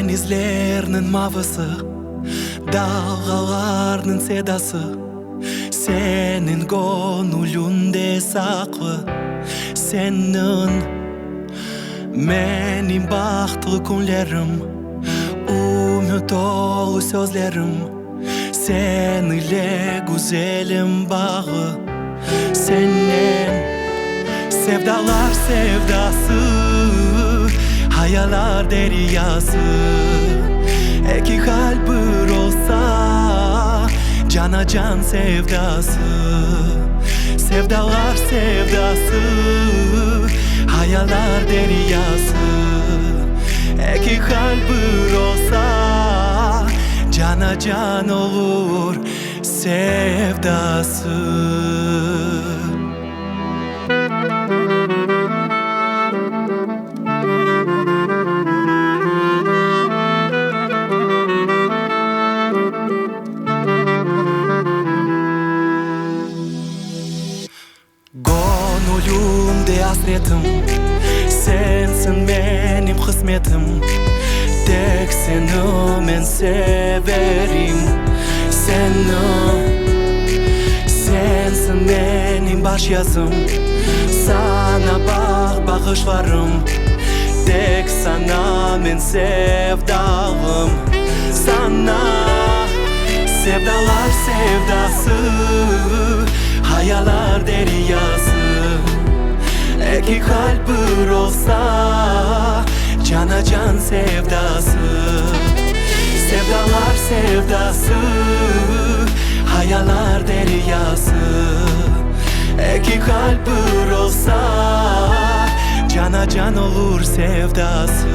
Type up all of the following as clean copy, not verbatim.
Denizlerinin mavisi, dağlarının sedası, senin gönlünde saklı. Senin benim bahtlı günlerim, umut dolu sözlerim. Seninle güzelim bağı, senin sevdalar sevdası, hayaller deryası. İki kalp bir olsa cana can sevdası. Sevdalar sevdası, hayaller deryası. İki kalp bir olsa cana can olur sevdası. Gönlümde hasretim, sensin benim kısmetim. Tek seni ben severim, sensin benim baş yazım. Sana bakışlarım, tek sana ben sevdalım. Sana sevdalar sevdası, hayaller deryası. İki kalp bir olsa cana can sevdası. Sevdalar sevdası, hayaller deryası. İki kalp bir olsa cana can olur sevdası.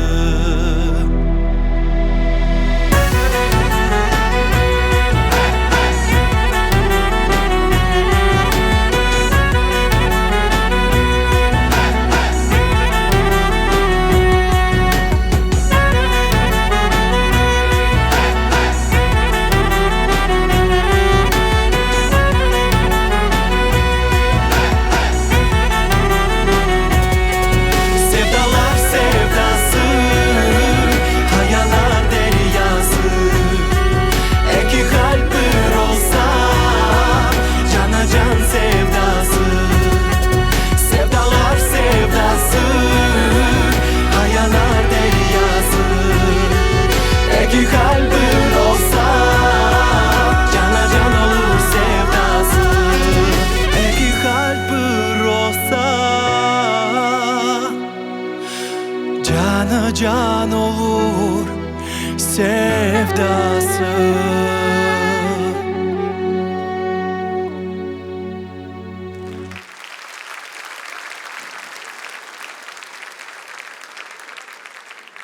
İki kalbin olsa cana can olur sevdası. İki kalbin olsa cana can olur sevdası.